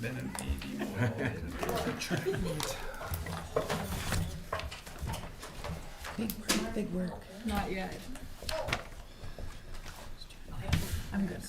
been an AD Big work. Not yet. I'm good.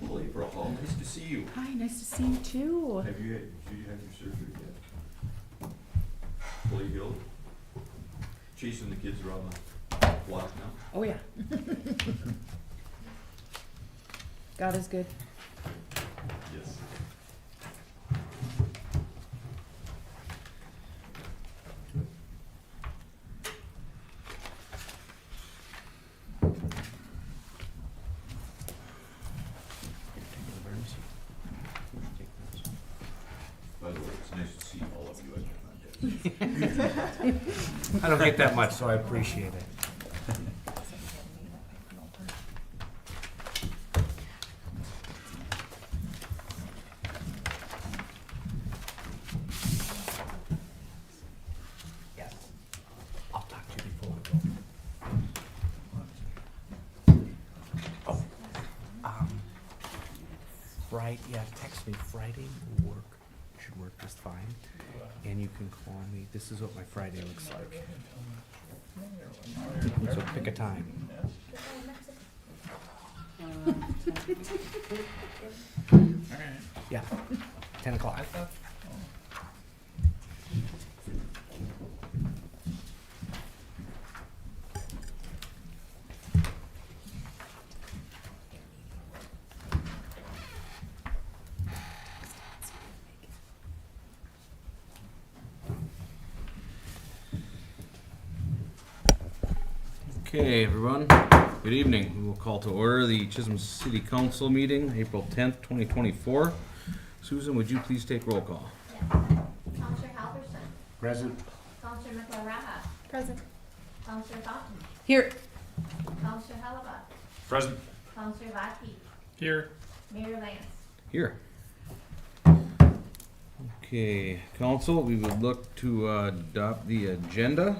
Well, April, nice to see you. Hi, nice to see you too. Did you have your surgery yet? Fully healed? Chasing the kids around the block now? Oh yeah. God is good. Yes. By the way, it's nice to see all of you at your contest. I don't get that much, so I appreciate it. I'll talk to you before we go. Oh, Friday, yeah, text me. Friday will work, should work just fine. And you can call me. This is what my Friday looks like. So pick a time. Alright. Yeah, 10 o'clock. Okay, everyone, good evening. We will call to order the Chisholm City Council meeting, April 10th, 2024. Susan, would you please take roll call? Counselor Halverson. Present. Counselor McElrath. Present. Counselor Fountain. Here. Counselor Hellebuck. Present. Counselor Latke. Here. Mayor Lance. Here. Okay, council, we would look to adopt the agenda.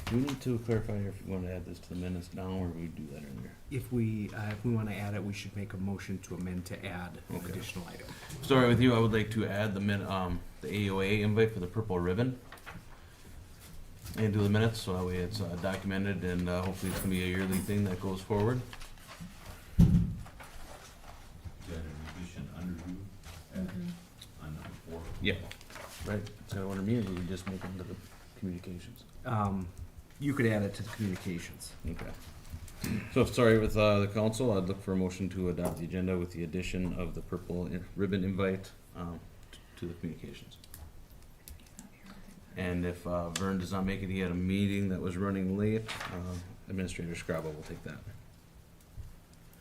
Do we need to clarify if we want to add this to the minutes now, or we do that earlier? If we want to add it, we should make a motion to amend to add an Okay. additional item. Starting with you, I would like to add the AOA invite for the purple ribbon into the minutes, so that way it's documented, and hopefully it's gonna be a yearly thing that goes forward. Is that an addition under you? On number 4? Yeah. Right, so under me, or we just make them to the communications? You could add it to the communications. Okay. So if sorry with the council, I'd look for a motion to adopt the agenda with the addition of the purple ribbon invite to the communications. And if Vern does not make it, he had a meeting that was running late, Administrator Scrabble will take that.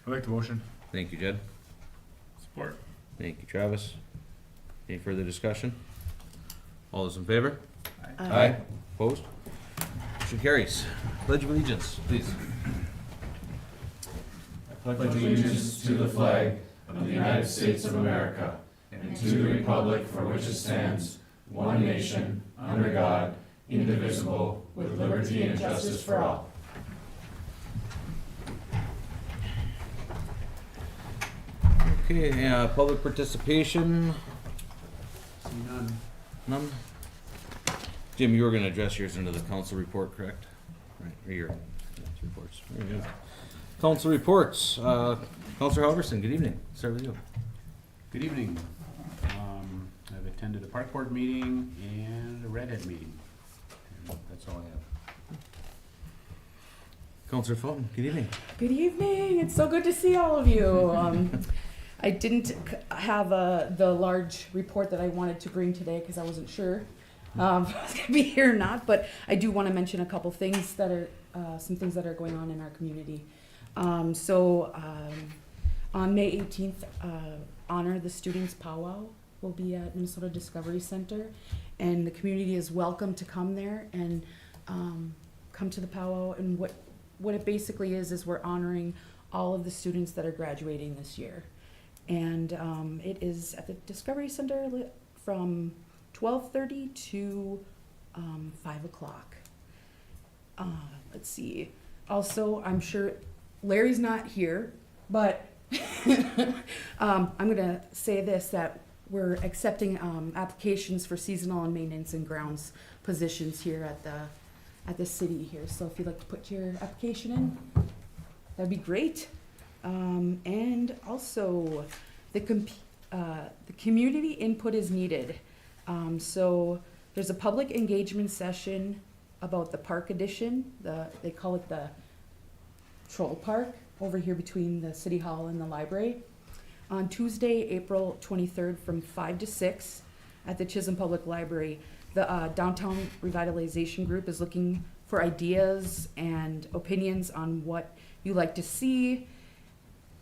I like the motion. Thank you, Jed. Support. Thank you, Travis. Any further discussion? All those in favor? Aye. Opposed? Motion carries. Pledge of allegiance, please. Pledge allegiance to the flag of the United States of America and to the republic for which it stands, one nation, under God, indivisible, with liberty and justice for all. Okay, public participation, See none. none? Jim, you were gonna address yours into the council report, correct? Right, or your reports. There you go. Council reports, Councilor Halverson, good evening. Start with you. Good evening. I've attended a park board meeting and a redhead meeting. And that's all I have. Councilor Fulton, good evening. Good evening. It's so good to see all of you. I didn't have the large report that I wanted to bring today because I wasn't sure if I was going to be here or not. But I do want to mention a couple things that are some things that are going on in our community. On May 18th, Honor the Students Powwow will be at Minnesota Discovery Center, and the community is welcome to come there and come to the powwow. And what what it basically is we're honoring all of the students that are graduating this year. And it is at the Discovery Center from 12:30 to 5 o'clock. Let's see. Also, I'm sure Larry's not here, but I'm gonna say this, that we're accepting applications for seasonal and maintenance and grounds positions here at the city here. So if you'd like to put your application in, that'd be great. And also, the community input is needed. So there's a public engagement session about the park addition. They call it the Troll Park over here between the City Hall and the library. On Tuesday, April 23rd from 5 to 6 at the Chisholm Public Library. The Downtown Revitalization Group is looking for ideas and opinions on what you like to see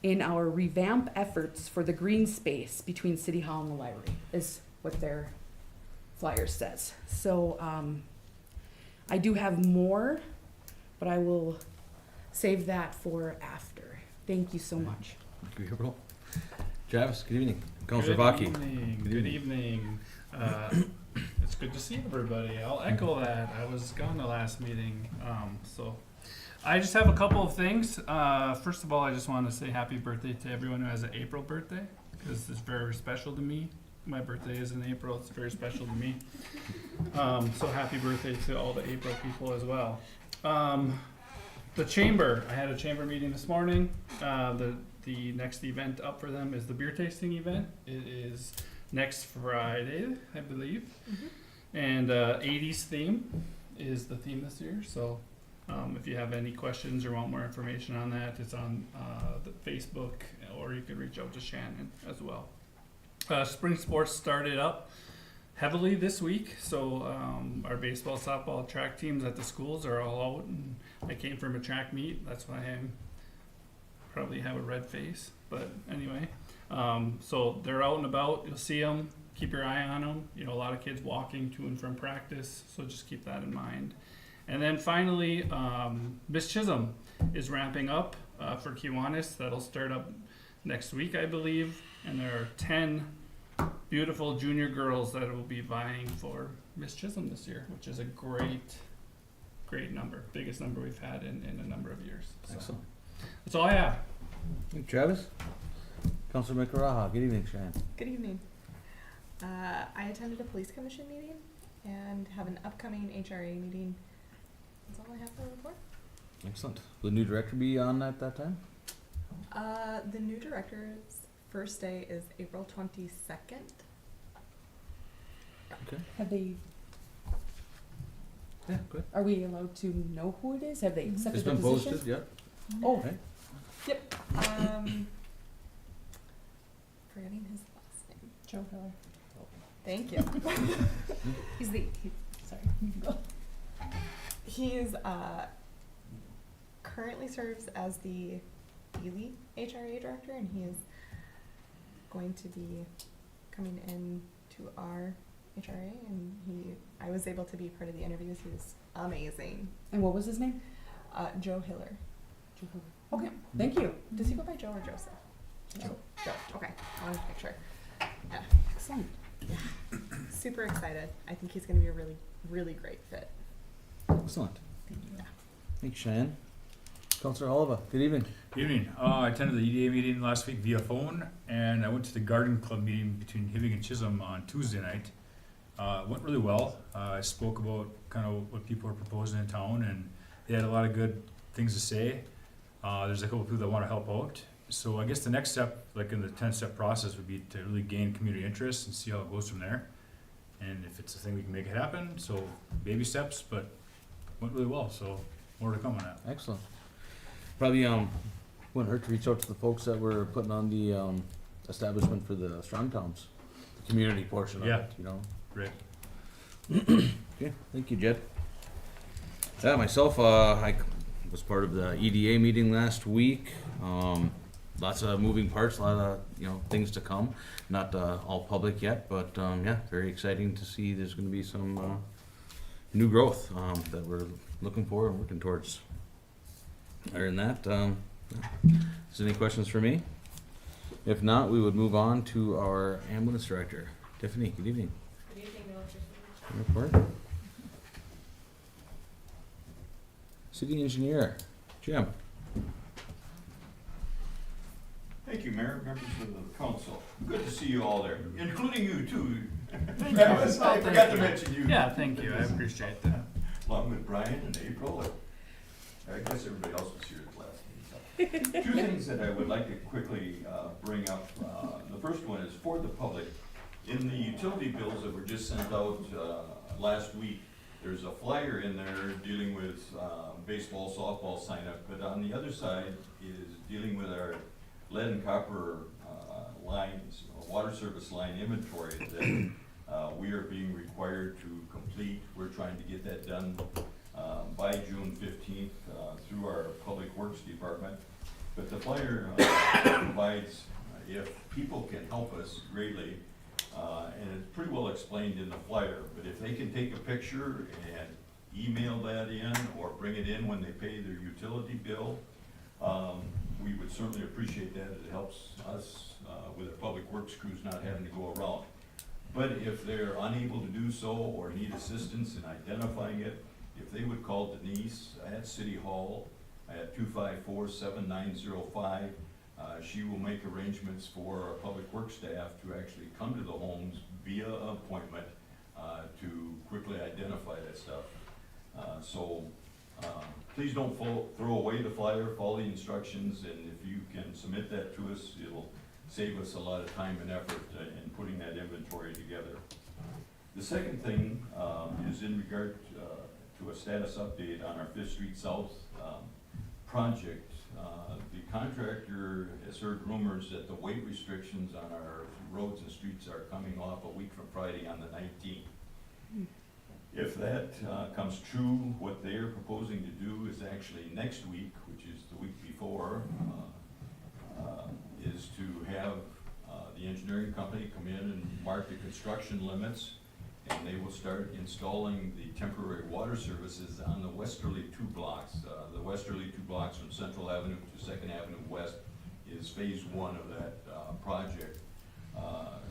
in our revamp efforts for the green space between City Hall and the library, is what their flyer says. So I do have more, but I will save that for after. Thank you so much. Thank you, April. Travis, good evening. Counselor Good Baki. evening. Good evening. It's good to see everybody. I'll echo that. I was gone the last meeting, so I just have a couple of things. First of all, I just want to say happy birthday to everyone who has an April birthday, because it's very special to me. My birthday is in April. It's very special to me. So happy birthday to all the April people as well. The chamber. I had a chamber meeting this morning. The next event up for them is the beer tasting event. It is next Friday, I believe. And 80s theme is the theme this year. So if you have any questions or want more information on that, it's on the Facebook, or you can reach out to Shannon as well. Spring sports started up heavily this week, so our baseball, softball, track teams at the schools are all out, and I came from a track meet. That's why I probably have a red face, but anyway, so they're out and about. You'll see them. Keep your eye on them. You know, a lot of kids walking to and from practice, so just keep that in mind. And then finally, Miss Chisholm is ramping up for Kiwanis. That'll start up next week, I believe, and there are 10 beautiful junior girls that will be vying for Miss Chisholm this year, which is a great number, biggest number we've had in a number of years. So Excellent. that's all I have. Hey, Travis. Counselor Mikaraha, good evening, Shannon. Good evening. I attended a police commission meeting and have an upcoming HRA meeting. That's all I have for the report. Excellent. Will the new director be on at that time? The new director's first day is April 22nd. Okay. Have they? Yeah, good. Are we allowed to know who it is? Have they accepted It's the been position? posted, yeah. Oh, Okay. Yep. Forgetting his last name. Joe Hiller. Thank you. Sorry, you can go. He is currently serves as the Ely HRA director, and he is going to be coming in to our HRA. And I was able to be part of the interviews. He was amazing. And what was his name? Joe Hiller. Joe Hiller. Okay, thank you. Does he go by Joe or Joseph? Joe. Joe. Okay, I wanted to make sure. Yeah. Excellent. Super excited. I think he's going to be a really, really great fit. Excellent. Yeah. Thanks, Shannon. Counselor Oliva, good evening. Good evening. I attended the EDA meeting last week via phone, and I went to the garden club meeting between Hibbing and Chisholm on Tuesday night. It went really well. I spoke about kind of what people are proposing in town, and they had a lot of good things to say. There's a couple of people that want to help out. So I guess the next step, like in the 10-step process, would be to really gain community interest and see how it goes from there. And if it's a thing, we can make it happen. So baby steps, but went really well. So more to come on that. Excellent. Probably wouldn't hurt to reach out to the folks that were putting on the establishment for the Strong Towns, the community portion of Yeah. it, you know. Great. Okay, thank you, Jed. Yeah, myself, I was part of the EDA meeting last week. Lots of moving parts, a lot of things to come. Not all public yet, but yeah, very exciting to see. There's going to be some new growth that we're looking for and working towards. Other than that, is there any questions for me? If not, we would move on to our ambulance director. Tiffany, good evening. Good evening, Mr. Report. City engineer, Jim. Thank you, Mayor, members of the council. Good to see you all there, including you too. Thank Travis, you. I Oh, forgot thank to you. mention you. Yeah, thank you. I appreciate that. Along with Brian and April, and I guess everybody else was here at last meeting. So, two things that I would like to quickly bring up. The first one is for the public. In the utility bills that were just sent out last week, there's a flyer in there dealing with baseball, softball sign up, but on the other side is dealing with our lead and copper lines, water service line inventory that we are being required to complete. We're trying to get that done by June 15th through our Public Works Department. But the flyer provides, if people can help us greatly, and it's pretty well explained in the flyer, but if they can take a picture and email that in or bring it in when they pay their utility bill, we would certainly appreciate that. It helps us with our public works crews not having to go around. But if they're unable to do so or need assistance in identifying it, if they would call Denise at City Hall at 254-7905, she will make arrangements for our public works staff to actually come to the homes via appointment to quickly identify that stuff. Please don't throw away the flyer, follow the instructions, and if you can submit that to us, it'll save us a lot of time and effort in putting that inventory together. The second thing is in regard to a status update on our 5th Street South project. The contractor has heard rumors that the weight restrictions on our roads and streets are coming off a week from Friday on the 19th. If that comes true, what they are proposing to do is actually next week, which is the week before, is to have the engineering company come in and mark the construction limits, and they will start installing the temporary water services on the westerly 2 blocks. The westerly 2 blocks from Central Avenue to 2nd Avenue West is phase 1 of that project.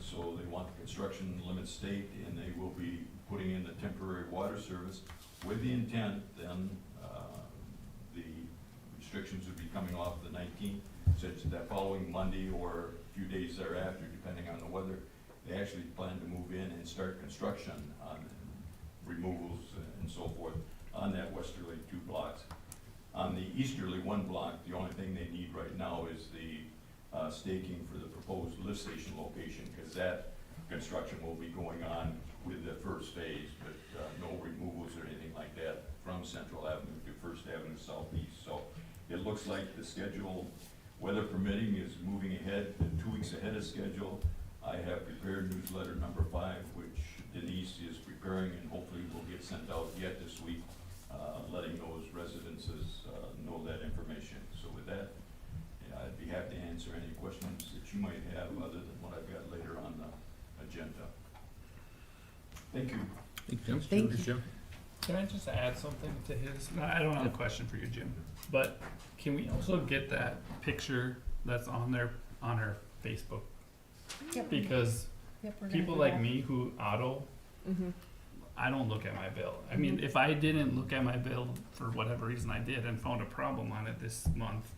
So they want the construction limits staked, and they will be putting in the temporary water service with the intent then the restrictions would be coming off the 19th, such that following Monday or a few days thereafter, depending on the weather, they actually plan to move in and start construction on removals and so forth on that westerly 2 blocks. On the easterly 1 block, the only thing they need right now is the staking for the proposed lift station location, because that construction will be going on with the first phase, but no removals or anything like that from Central Avenue to 1st Avenue Southeast. So it looks like the schedule, weather permitting, is moving ahead 2 weeks ahead of schedule. I have prepared newsletter number 5, which Denise is preparing and hopefully will get sent out yet this week, letting those residences know that information. So with that, I'd be happy to answer any questions that you might have other than what I've got later on the agenda. Thank you. Thank you, Jim. Thank you. Jim? Can I just add something to his? No, I don't have a question for you, Jim, but can we also get that picture that's on there on our Facebook? Yep. Because Yep, we're gonna people do like that. me who auto, Mhm. I don't look at my bill. I mean, if I didn't look at my bill for whatever reason I did and found a problem on it this month,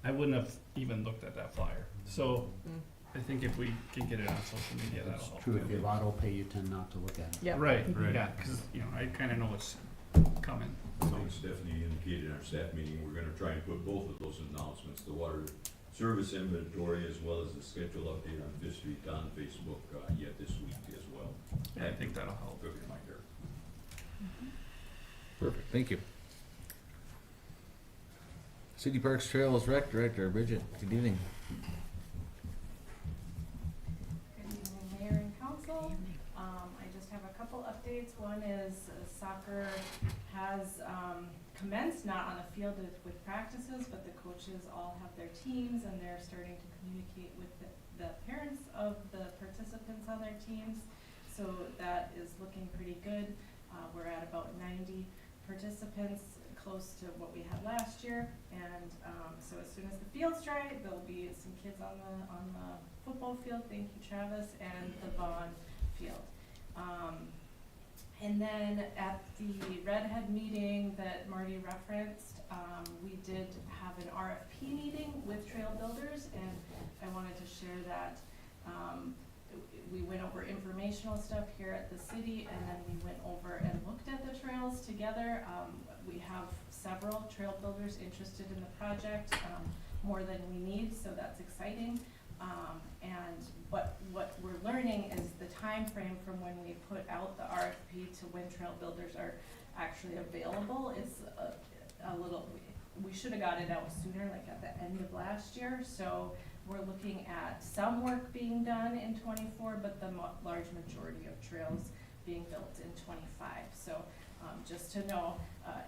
I wouldn't have even looked at that flyer. So I think if we can get it on social media, that'll It's help. true, if you have auto pay, you tend not to look at it. Yep. Right, Right. yeah, because, I kind of know what's coming. Like Stephanie indicated in our staff meeting, we're gonna try and put both of those announcements, the water service inventory as well as the schedule update on 5th Street on Facebook yet this week as well. Yeah, I think that'll help. Good reminder. Perfect, thank you. City Parks Trails Rec Director, Bridget, good evening. Good evening, Mayor and Council. I just have a couple updates. One is soccer has commenced, not on the field with practices, but the coaches all have their teams and they're starting to communicate with the parents of the participants on their teams. So that is looking pretty good. We're at about 90 participants close to what we had last year. And so as soon as the field's dry, there'll be some kids on the football field, thank you Travis, and the Vaughn field. And then at the Redhead meeting that Marty referenced, we did have an RFP meeting with trail builders, and I wanted to share that. We went over informational stuff here at the city, and then we went over and looked at the trails together. We have several trail builders interested in the project, more than we need, so that's exciting. And what we're learning is the time frame from when we put out the RFP to when trail builders are actually available is a little, we should have got it out sooner, like at the end of last year. So we're looking at some work being done in '24, but the large majority of trails being built in '25. So just to know,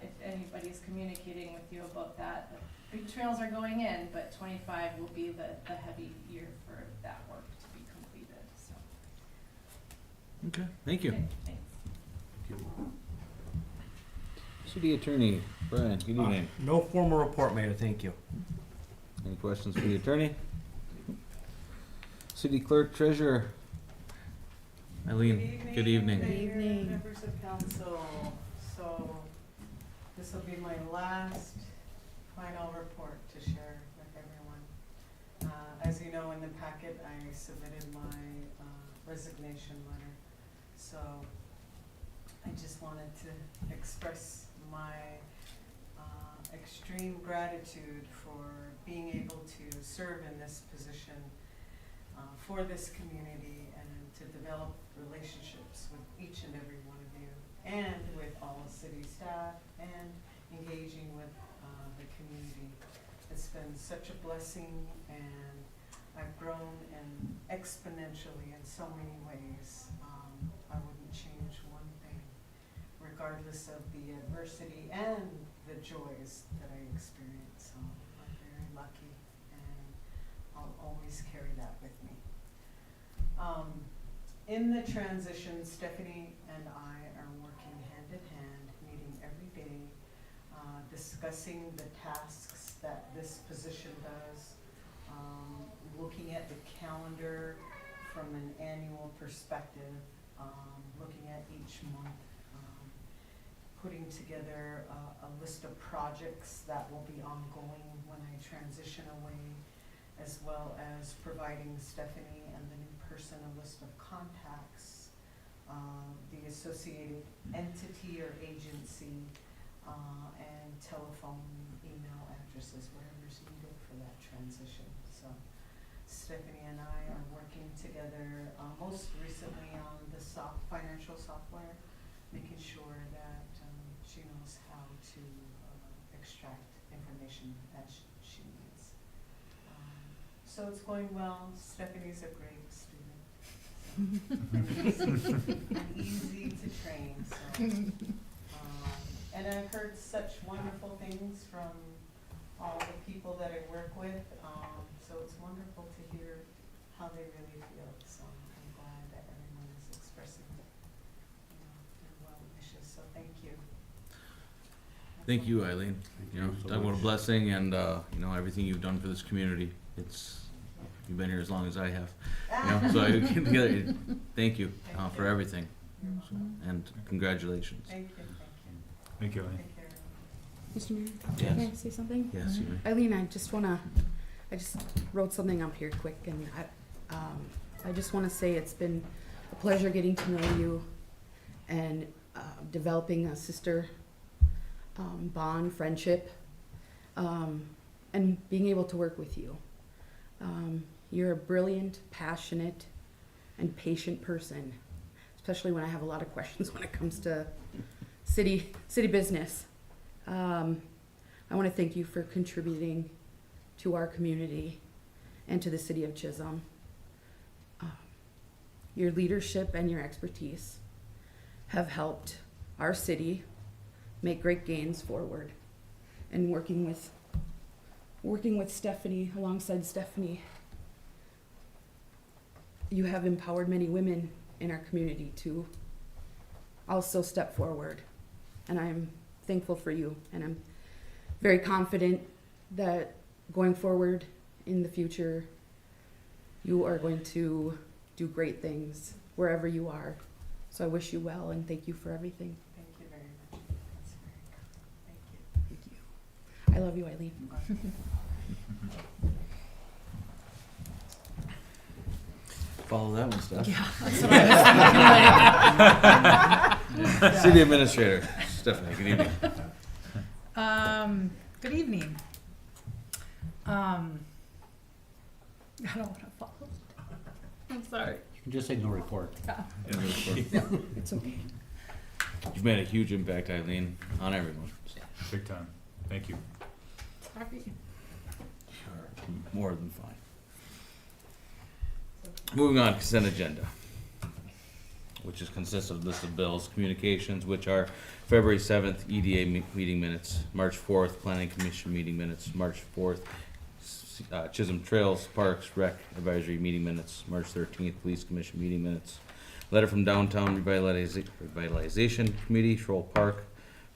if anybody's communicating with you about that, the big trails are going in, but '25 will be the heavy year for that work to be completed, so. Okay, thank you. Okay, thanks. City Attorney, Brian, good evening. No formal report, Mayor, thank you. Any questions for the attorney? City Clerk, Treasurer, Eileen, good evening. Good evening. Members of council, so this will be my last final report to share with everyone. As you know, in the packet, I submitted my resignation letter. So I just wanted to express my extreme gratitude for being able to serve in this position for this community and to develop relationships with each and every one of you and with all city staff and engaging with the community. It's been such a blessing, and I've grown exponentially in so many ways. I wouldn't change one thing, regardless of the adversity and the joys that I experience. So I'm very lucky, and I'll always carry that with me. In the transition, Stephanie and I are working hand in hand, meeting every day, discussing the tasks that this position does, looking at the calendar from an annual perspective, looking at each month, putting together a list of projects that will be ongoing when I transition away, as well as providing Stephanie and the new person a list of contacts, the associated entity or agency, and telephone, email addresses, whatever's needed for that transition. So Stephanie and I are working together, most recently on the financial software, making sure that she knows how to extract information as she needs. So it's going well. Stephanie's a great student, and easy to train. So, and I've heard such wonderful things from all the people that I work with. So it's wonderful to hear how they really feel. So I'm glad that everyone is expressing, their well wishes. So thank you. Thank you, Eileen. You know, talk about a blessing and, everything you've done for this community. You've been here as long as I have. So thank you for everything. So, and congratulations. Thank you. Thank you, Eileen. Mr. Mayor, Yes. can I say something? Yes, you may. Eileen, I just wrote something up here quick, and I just wanna say it's been a pleasure getting to know you and developing a sister bond, friendship, and being able to work with you. You're a brilliant, passionate, and patient person, especially when I have a lot of questions when it comes to city business. I want to thank you for contributing to our community and to the city of Chisholm. Your leadership and your expertise have helped our city make great gains forward. And working with Stephanie, alongside Stephanie, you have empowered many women in our community to also step forward. And I'm thankful for you, and I'm very confident that going forward in the future, you are going to do great things wherever you are. So I wish you well and thank you for everything. Thank you very much. That's very kind. Thank you. Thank you. I love you, Eileen. Follow that one, Steph. Yeah, that's what I was City Administrator, Stephanie, good evening. Good evening. I don't want to follow. I'm sorry. You can just say no report. It's okay. You've made a huge impact, Eileen, on everyone. Big time. Thank you. Sorry. More than fine. Moving on, consent agenda, which is consists of list of bills, communications, which are February 7th EDA meeting minutes, March 4th Planning Commission meeting minutes, March 4th Chisholm Trails Parks Rec Advisory meeting minutes, March 13th Police Commission meeting minutes, letter from Downtown Revitalization Committee, Schroll Park,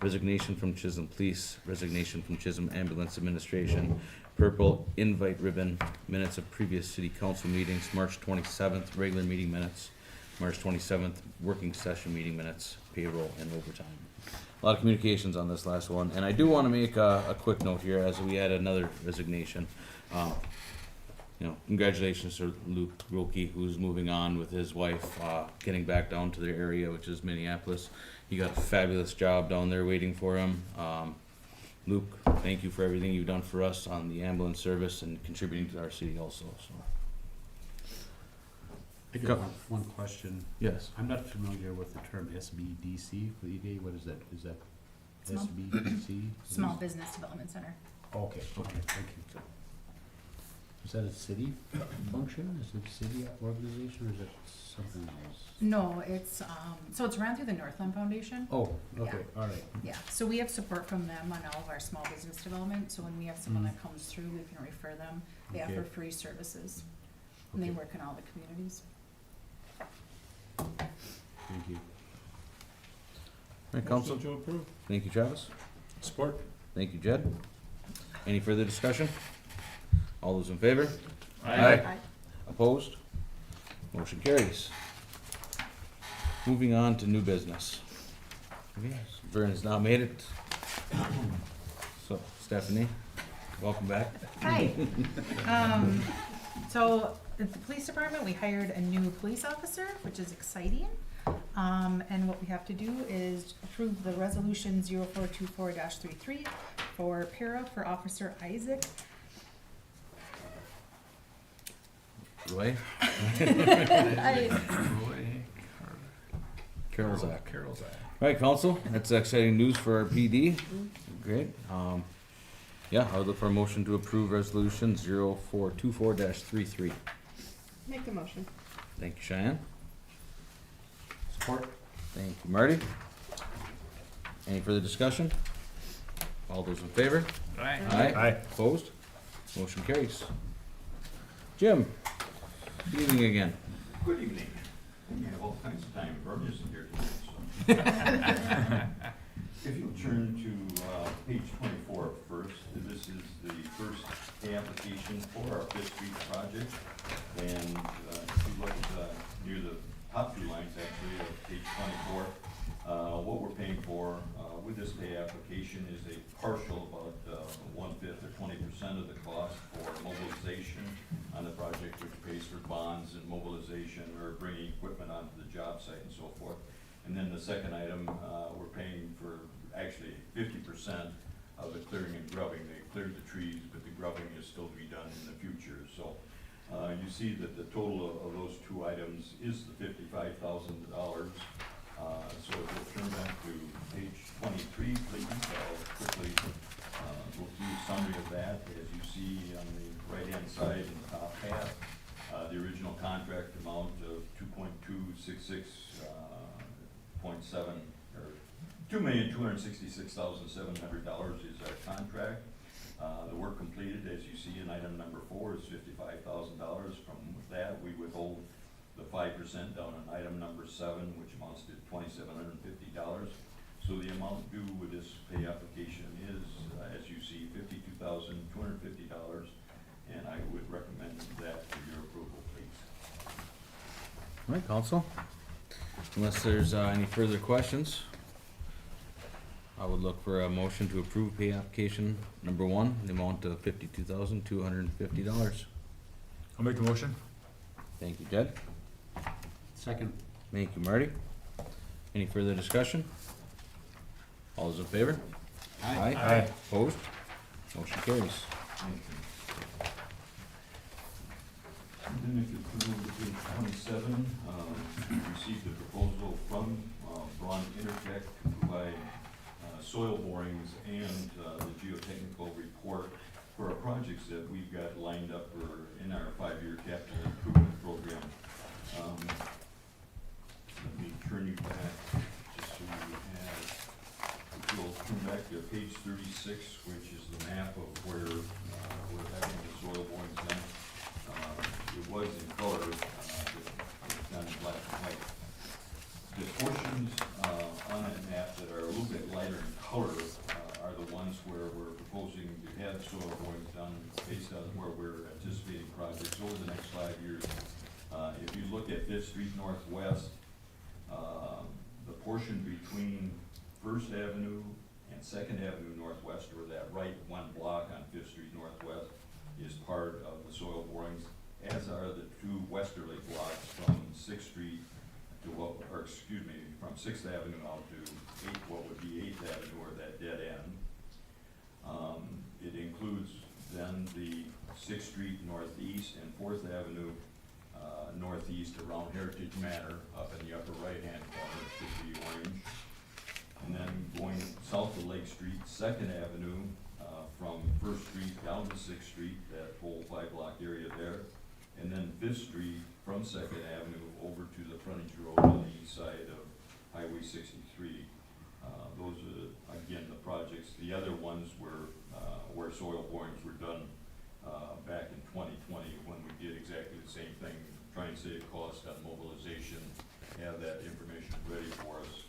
resignation from Chisholm Police, resignation from Chisholm Ambulance Administration, purple invite ribbon, minutes of previous city council meetings, March 27th, regular meeting minutes, March 27th, working session meeting minutes, payroll and overtime. A lot of communications on this last one, and I do want to make a quick note here as we had another resignation. Congratulations to Luke Wilkie, who's moving on with his wife, getting back down to their area, which is Minneapolis. He got a fabulous job down there waiting for him. Luke, thank you for everything you've done for us on the ambulance service and contributing to our city also, so. I got one question. Yes. I'm not familiar with the term SBDC for EDA. What is that? Is that Small- SBDC? Small Business Development Center. Okay, thank you. Is that a city function? Is it a city organization or is it something else? No, it's, so it's ran through the Northland Foundation. Oh, okay, all right. Yeah, so we have support from them on all of our small business development, so when we have someone that comes through, we can refer them. They Okay. offer free services, and they Okay. work in all the communities. Thank you. All right, council. Motion to approve. Thank you, Travis. Support. Thank you, Jed. Any further discussion? All those in favor? Aye. Opposed? Motion carries. Moving on to new business. Yes, Vern has now made it. So, Stephanie, welcome back. Hi. So at the police department, we hired a new police officer, which is exciting. And what we have to do is approve the resolution 0424-33 for para for Officer Isaac. Roy? Carol's act. Carol's act. All right, council, that's exciting news for our PD. Great. Yeah, I would look for a motion to approve resolution 0424-33. Make the motion. Thank you, Cheyenne. Support? Thank you, Marty. Any further discussion? All those in favor? Aye. Aye. Opposed? Motion carries. Jim, good evening again. Good evening. We have all kinds of time. Vern isn't here tonight, so. If you'll turn to page 24 first, this is the first application for our Fifth Street project. And if you look near the top two lines actually of page 24, what we're paying for with this pay application is a partial, about 1/5 or 20% of the cost for mobilization on the project, which pays for bonds and mobilization or bringing equipment onto the job site and so forth. And then the second item, we're paying for actually 50% of the clearing and grubbing. They cleared the trees, but the grubbing is still to be done in the future. So you see that the total of those two items is the $55,000. So if you'll turn back to page 23, please, I'll quickly go through a summary of that. As you see on the right-hand side in the top half, the original contract amount of $2.266.7 or $2,266,700 is our contract. The work completed, as you see in item number 4, is $55,000. From that, we withhold the 5% down on item number 7, which amounts to $2,750. So So the amount due with this pay application is, as you see, $52,250, and I would recommend that for your approval, please. All right, council. Unless there's any further questions, I would look for a motion to approve pay application number 1, the amount of $52,250. I'll make the motion. Thank you, Jed. Second. Thank you, Marty. Any further discussion? All those in favor? Aye. Opposed? Motion carries. And then if you could move to page 27, we received a proposal from Braun Intertech to provide soil borings and the geotechnical report for our projects that we've got lined up for in our 5-year capital improvement program. Let me turn you back, just so you have, if you'll turn back to page 36, which is the map of where we're having the soil borings done. It was in color, it's done in black and white. The portions on that map that are a little bit lighter in color are the ones where we're proposing to have soil borings done based on where we're anticipating projects over the next 5 years. If you look at 5th Street Northwest, the portion between First Avenue and 2nd Avenue Northwest, or that right one block on 5th Street Northwest, is part of the soil borings, as are the 2 westerly blocks from 6th Street to from 6th Avenue out to what would be 8th Avenue, or that dead end. It includes then the 6th Street Northeast and 4th Avenue Northeast around Heritage Manor up in the upper right-hand corner, should be orange. And then going south of Lake Street, 2nd Avenue, from 1st Street down to 6th Street, that whole 5-block area there. And then 5th Street from 2nd Avenue over to the frontage road on the east side of Highway 63. Those are, again, the projects. The other ones were where soil borings were done back in 2020, when we did exactly the same thing, trying to save cost on mobilization, have that information ready for us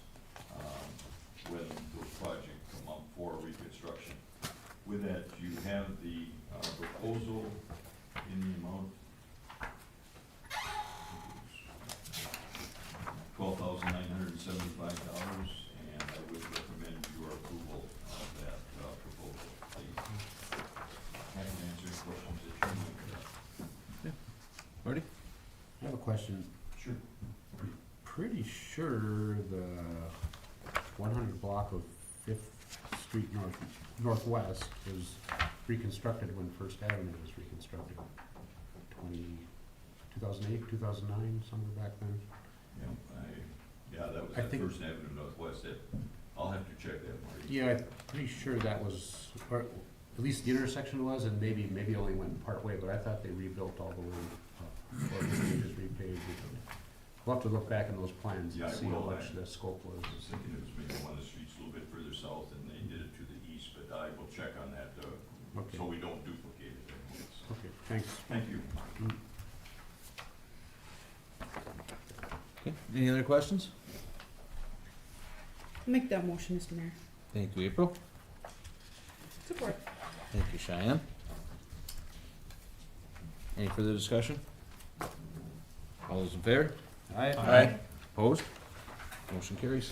when those projects come up for reconstruction. With that, you have the proposal in the amount $12,975, and I would recommend your approval of that proposal, please. Happy to answer any questions that you might have. Marty? I have a question. Sure. Pretty sure the 100 block of 5th Street Northwest was reconstructed when First Avenue was reconstructed. 2008, 2009, somewhere back then. Yeah, that was I at think- First Avenue Northwest. I'll have to check that, Marty. Yeah, I'm pretty sure that was, or at least the intersection was, and maybe only went part way, but I thought they rebuilt all the way up, or maybe they just repaved it. We'll have to look back in those plans Yeah, and I see how will. much the scope was. I was thinking it was maybe one of the streets a little bit further south, and they did it to the east, but I will check on that, Okay. so we don't duplicate it. Okay, thanks. Thank you. Okay, any other questions? Make that motion, Mr. Mayor. Thank you, April. Support. Thank you, Cheyenne. Any further discussion? All those in favor? Aye. Opposed? Motion carries.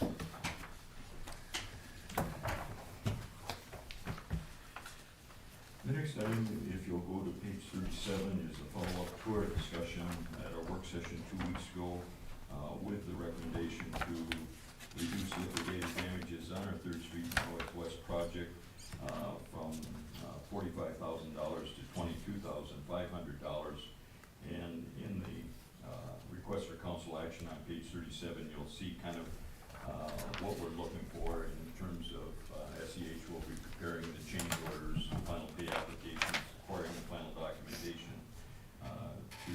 The next item, if you'll go to page 37, is a follow-up to our discussion at our work session 2 weeks ago with the recommendation to reduce liquidated damages on our 3rd Street Northwest project from $45,000 to $22,500. And in the request for council action on page 37, you'll see kind of what we're looking for in terms of SEH will be preparing the change orders, final pay applications, acquiring the final documentation to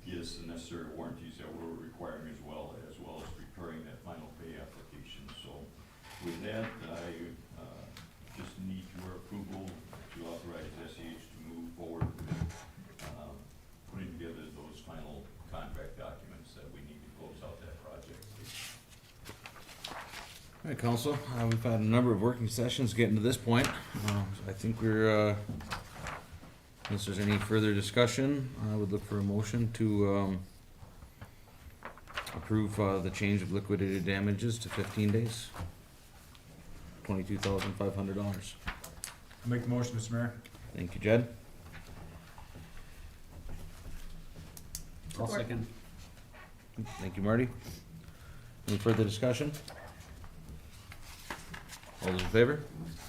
give us the necessary warranties that we're requiring, as well as preparing that final pay application. So with that, I just need your approval to authorize SEH to move forward with putting together those final contract documents that we need to close out that project. All right, council, we've had a number of working sessions getting to this point. I think we're, unless there's any further discussion, I would look for a motion to, approve, the change of liquidated damages to 15 days. $22,500. I'll make the motion, Mr. Mayor. Thank you, Jed. I'll second. Thank you, Marty. Any further discussion? All those in favor?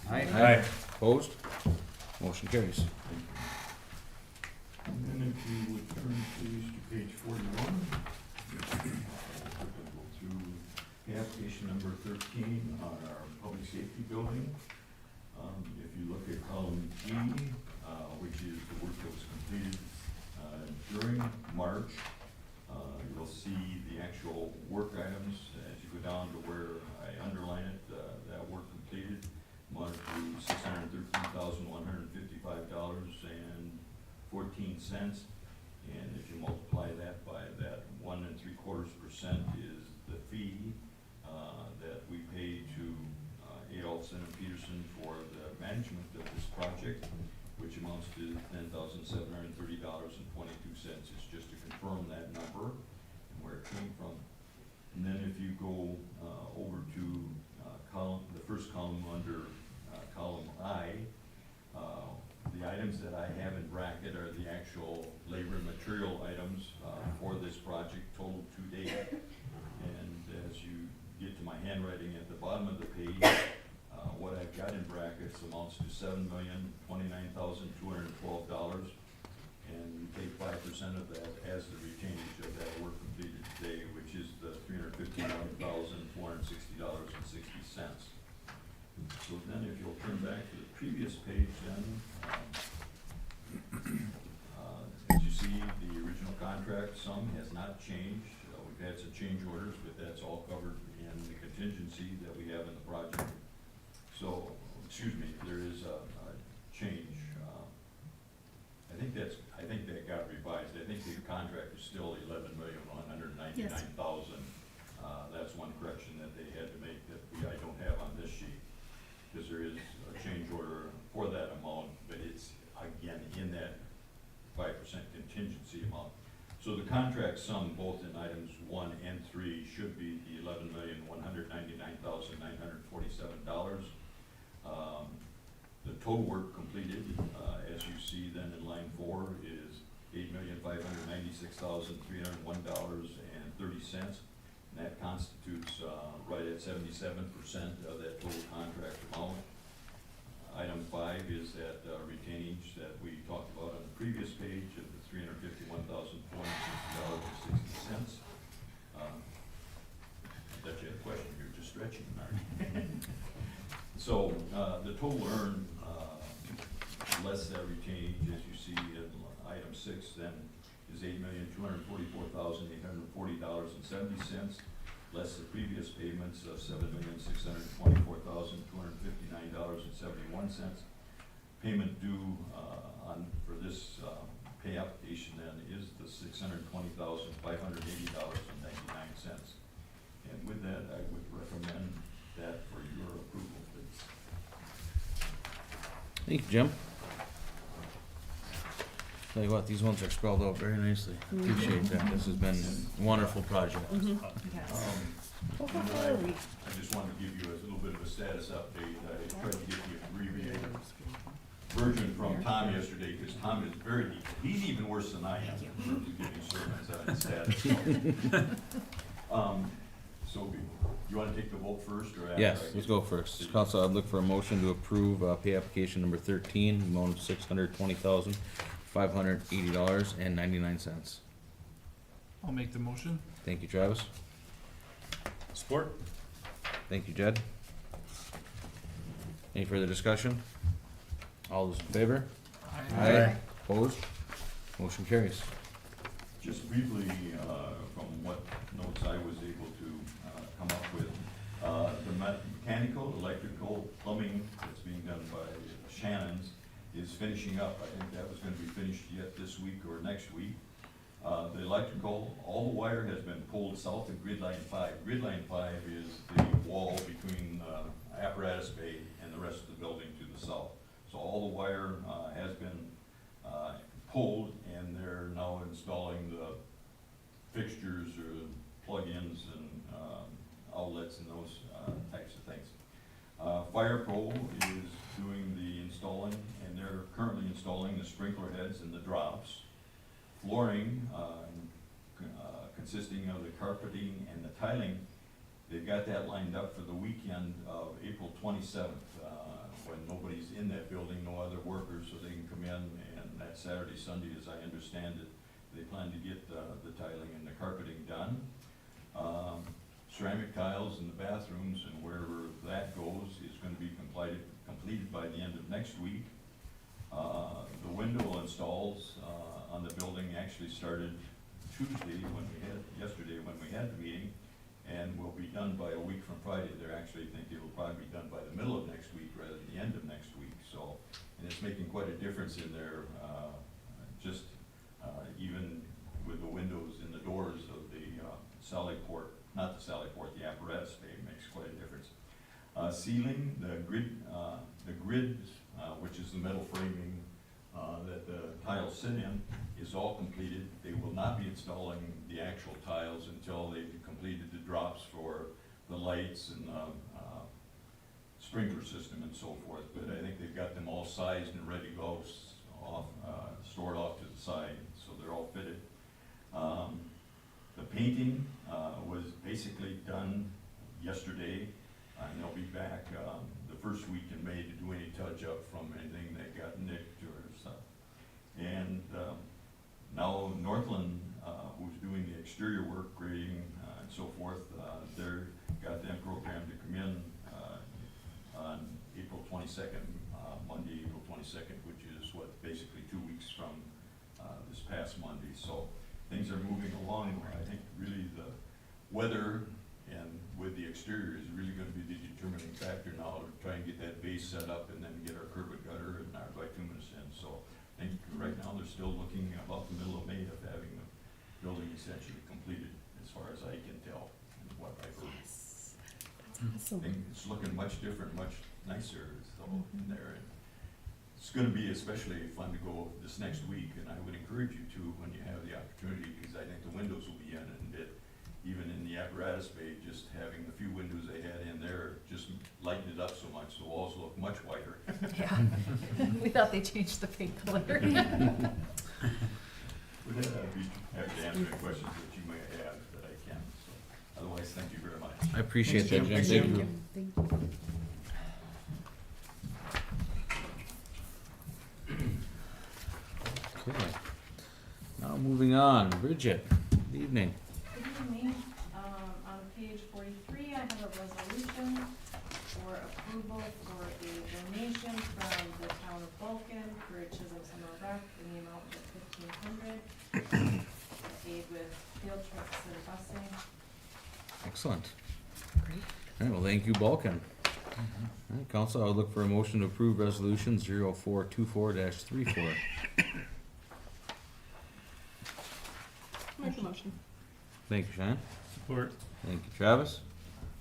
Aye. Opposed? Motion carries. And then if you would turn please to page 41. Go through application number 13 on our public safety building. If you look at column G, which is the work that was completed during March, you'll see the actual work items as you go down to where I underline it, that work completed amounted to $613,155.14. And if you multiply that by that 1 3/4% is the fee that we pay to Adolphson and Peterson for the management of this project, which amounts to $10,730.22. It's just to confirm that number and where it came from. And then if you go over to the first column under column I, the items that I have in bracket are the actual labor and material items for this project total to date. And as you get to my handwriting at the bottom of the page, what I've got in brackets amounts to $7,029,212, and we take 5% of that as the retainage of that work completed today, which is the $351,460.60. So then if you'll turn back to the previous page then, as you see, the original contract sum has not changed. We've had some change orders, but that's all covered in the contingency that we have in the project. So, excuse me, there is a change. I think that got revised. I think the contract is still $11,199,000. That's one correction that they had to make that I don't have on this sheet, because there is a change order for that amount, but it's again in that 5% contingency amount. So the contract sum, both in items 1 and 3, should be the $11,199,947. The total work completed, as you see then in line 4, is $8,596,301.30. And that constitutes right at 77% of that total contract amount. Item 5 is that retainage that we talked about on the previous page of the $351,460.60. I bet you had a question, you're just stretching, Mark. So the total earned less that retainage, as you see in item 6, then is $8,244,840.70, less the previous payments of $7,624,259.71. Payment due for this pay application then is the $620,580.99. And with that, I would recommend that for your approval, please. Thank you, Jim. Tell you what, these ones are spelled out very nicely. Appreciate that. This has been a wonderful project. Yes. And I just wanted to give you a little bit of a status update. I tried to get the abbreviated version from Tom yesterday, because Tom is very deep. He's even worse than I am in terms of giving sermons on status. So you want to take the vote first or after? Yes, let's go first. Council, I'd look for a motion to approve pay application number 13, amount of $620,580.99. I'll make the motion. Thank you, Travis. Support. Thank you, Jed. Any further discussion? All those in favor? Aye. Opposed? Motion carries. Just briefly, from what notes I was able to come up with, the mechanical, electrical, plumbing that's being done by Shannon's is finishing up. I think that was gonna be finished yet this week or next week. The electrical, all the wire has been pulled south of grid line 5. Grid line 5 is the wall between apparatus bay and the rest of the building to the south. So all the wire has been pulled, and they're now installing the fixtures or plug-ins and outlets and those types of things. Fire Pro is doing the installing, and they're currently installing the sprinkler heads and the drops. Flooring, consisting of the carpeting and the tiling, they've got that lined up for the weekend of April 27th, when nobody's in that building, no other workers, so they can come in, and that Saturday, Sunday, as I understand it, they plan to get the tiling and the carpeting done. Ceramic tiles in the bathrooms and wherever that goes is going to be completed by the end of next week. The window installs on the building actually started yesterday when we had the meeting, and will be done by a week from Friday. They actually think it will probably be done by the middle of next week rather than the end of next week. So, and it's making quite a difference in there, even with the windows and the doors of the sally port, not the sally port, the apparatus bay makes quite a difference. Ceiling, the grid, which is the metal framing that the tiles sit in, is all completed. They will not be installing the actual tiles until they've completed the drops for the lights and sprinkler system and so forth. But I think they've got them all sized and ready to go, stored off to the side, so they're all fitted. The painting was basically done yesterday, and they'll be back the first week in May to do any touch-up from anything that got nicked or stuff. And now Northland, who's doing the exterior work, grading and so forth, they're got them programmed to come in on April 22nd, Monday, April 22nd, which is basically 2 weeks from this past Monday. So things are moving along. I think really the weather and with the exterior is really going to be the determining factor now to try and get that base set up and then get our curb and gutter and our bituminous in. So I think right now they're still looking about the middle of May of having the building essentially completed, as far as I can tell, and what I've heard. Yes, that's I awesome. think it's looking much different, much nicer, so in there. And it's gonna be especially fun to go this next week, and I would encourage you to when you have the opportunity, because I think the windows will be in, and even in the apparatus bay, just having the few windows they had in there, just lightened it up so much, the walls look much whiter. Yeah, we thought they changed the paint color. Would that be happy to answer any questions that you may have that I can, so otherwise, thank you very much. I appreciate that, Jim. Thank Thank you. you. Thank you. Okay. Now moving on, Bridget, good evening. Good evening. On page 43, I have a resolution for approval for a donation from the town of Vulcan for Chisholm Summer Rec in the amount of $1,500. Aid with field trips and busing. Excellent. Great. All right, well, thank you, Balkan. All right, council, I would look for a motion to approve resolution 0424-34. Make a motion. Thank you, Cheyenne. Support. Thank you, Travis.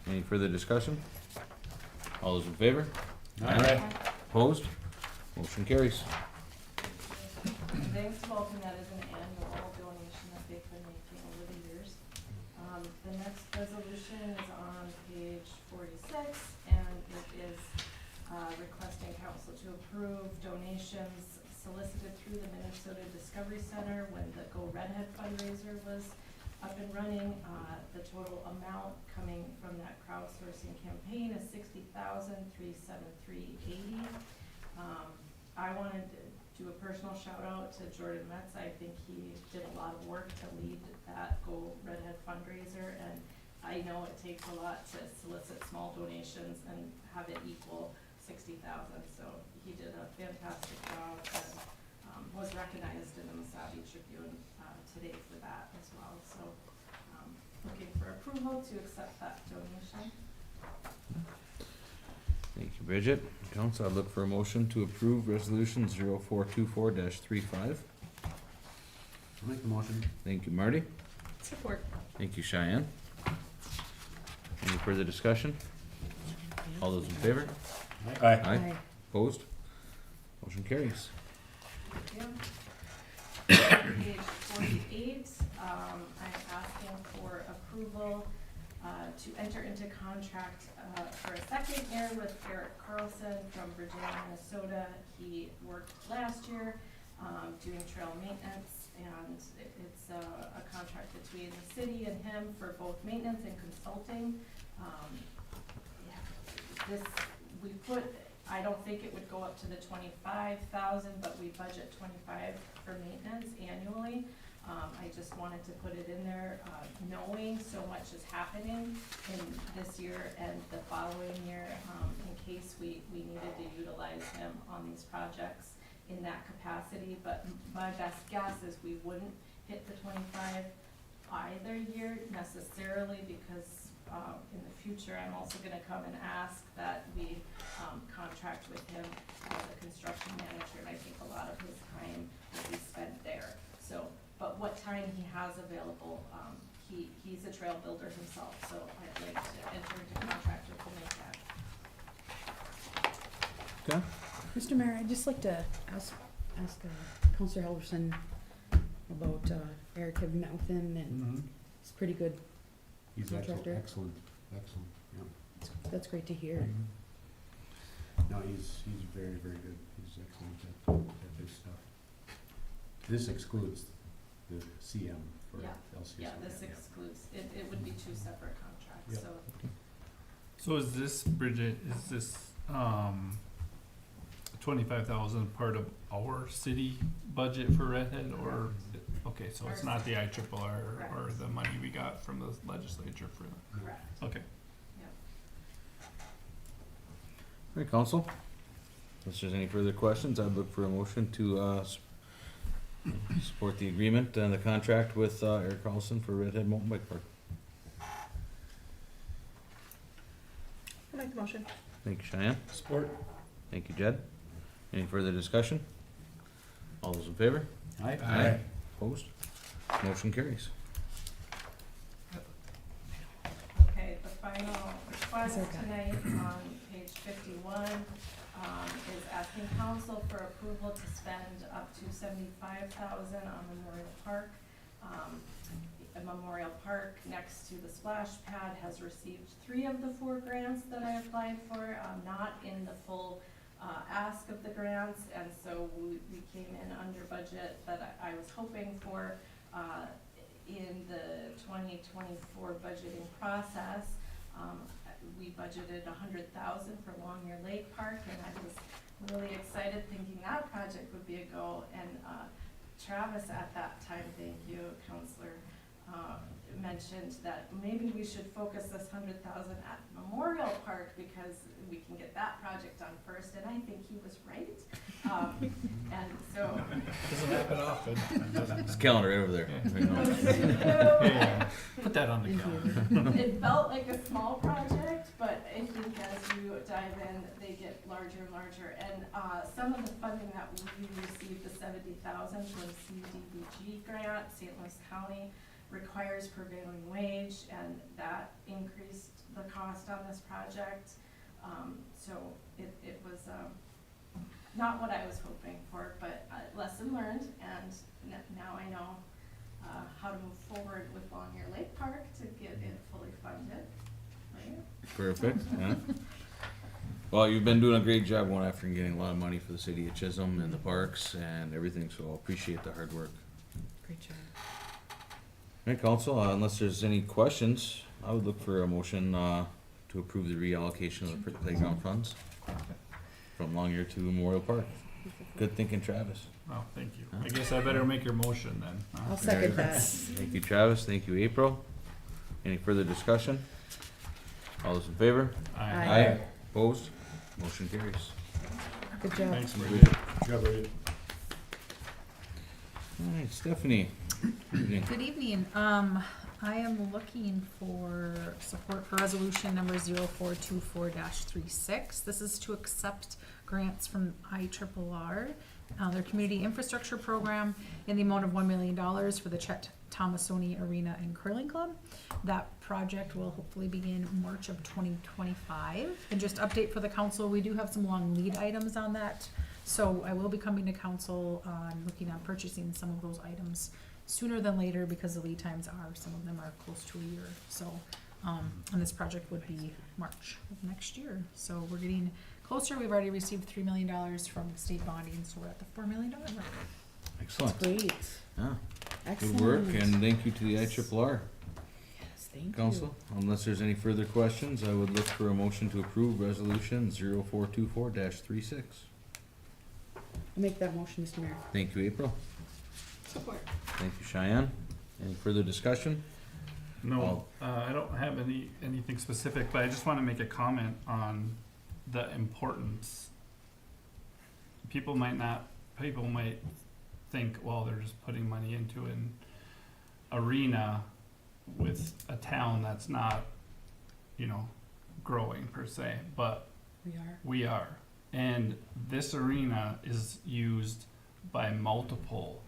Any further discussion? All those in favor? Opposed? Motion carries. Thanks to Vulcan, that is an annual donation that they've been making over the years. The next resolution is on page 46, and it is requesting council to approve donations solicited through the Minnesota Discovery Center when the Go Redhead fundraiser was up and running. The total amount coming from that crowdsourcing campaign is $60,373.80. I wanted to do a personal shout out to Jordan Metz. I think he did a lot of work to lead that Go Redhead fundraiser, and I know it takes a lot to solicit small donations and have it equal $60,000. So he did a fantastic job and was recognized in the Mesabi Tribune today for that as well. So looking for approval to accept that donation. Thank you, Bridget. Council, I look for a motion to approve resolution 0424-35. I'll make the motion. Thank you, Marty. Support. Thank you, Cheyenne. Any further discussion? All those in favor? Aye. Aye. Opposed? Motion carries. Page 48, I'm asking for approval to enter into contract for a second year with Eric Carlson from Virginia, Minnesota. He worked last year doing trail maintenance, and it's a contract between the city and him for both maintenance and consulting. This, we put, I don't think it would go up to the 25,000, but we budget 25 for maintenance annually. I just wanted to put it in there, knowing so much is happening in this year and the following year, in case we needed to utilize him on these projects in that capacity. But my best guess is we wouldn't hit the 25 either year necessarily, because in the future, I'm also gonna come and ask that we contract with him as a construction manager, and I think a lot of his time will be spent there. So, but what time he has available, he's a trail builder himself, so I'd like to enter into contract with him like that. Okay. Mr. Mayor, I'd just like to ask Councilor Helverson about Eric. Have met with him, and he's pretty good. He's Contractor. excellent, yeah. That's great to hear. No, he's very, very good. He's excellent at this stuff. This excludes the CM for Yeah. LCC. Yeah, this excludes, it would be two separate contracts, Yep. so. So is this, Bridget, is this, 25,000 part of our city budget for Redhead, or, okay, so it's not the IRRR or Correct. the money we got from the legislature for the, Correct. okay. All right, council. Unless there's any further questions, I'd look for a motion to, support the agreement and the contract with, Eric Carlson for Redhead Mountain Bike Park. I'll make the motion. Thank you, Cheyenne. Support. Thank you, Jed. Any further discussion? All those in favor? Aye. Opposed? Motion carries. Okay, the final request tonight on page 51 is asking council for approval to spend up to 75,000 on Memorial Park. A Memorial Park next to the splash pad has received 3 of the 4 grants that I applied for, not in the full ask of the grants, and so we came in under budget that I was hoping for in the 2024 budgeting process. We budgeted 100,000 for Longyear Lake Park, and I was really excited thinking that project would be a go. And Travis at that time, thank you, Counselor, mentioned that maybe we should focus this 100,000 at Memorial Park because we can get that project done first, and I think he was right. And so. Doesn't happen often. It's calendar right over there. Yeah, put that on the calendar. It felt like a small project, but I think as you dive in, they get larger and larger. And some of the funding that we received, the 70,000 from CDBG grant, St. Louis County, requires prevailing wage, and that increased the cost on this project. So it was not what I was hoping for, but lesson learned, and now I know how to move forward with Longyear Lake Park to get it fully funded, right? Perfect, yeah. Well, you've been doing a great job going after and getting a lot of money for the city of Chisholm and the parks and everything, so I appreciate the hard work. Great job. All right, council, unless there's any questions, I would look for a motion, to approve the reallocation of the playground funds from Longyear to Memorial Park. Good thinking, Travis. Oh, thank you. I guess I better make your motion then. I'll second that. Thank you, Travis. Thank you, April. Any further discussion? All those in favor? Aye. Opposed? Motion carries. Good job. Thanks, Bridget. All right, Stephanie. Good evening. Good evening. I am looking for support for resolution number 0424-36. This is to accept grants from IRRR, their community infrastructure program, in the amount of $1 million for the Chet Thomasoni Arena and Curling Club. That project will hopefully begin March of 2025. And just update for the council, we do have some long lead items on that. So I will be coming to council on looking at purchasing some of those items sooner than later because the lead times are, some of them are close to a year. So, and this project would be March of next year. So we're getting closer. We've already received $3 million from state bonding, so we're at the $4 million mark. Excellent. Great. Yeah, Excellent. good work, and thank you to the IRRR Yes, thank Council. Unless there's any further questions, I would look for a motion to approve resolution 0424-36. you. I make that motion, Mr. Mayor. Thank you, April. Support. Thank you, Cheyenne. Any further discussion? No, I don't have anything specific, but I just wanna make a comment on the importance. People might think, well, they're just putting money into an arena with a town that's not, growing per se, but we are. And this arena is used by multiple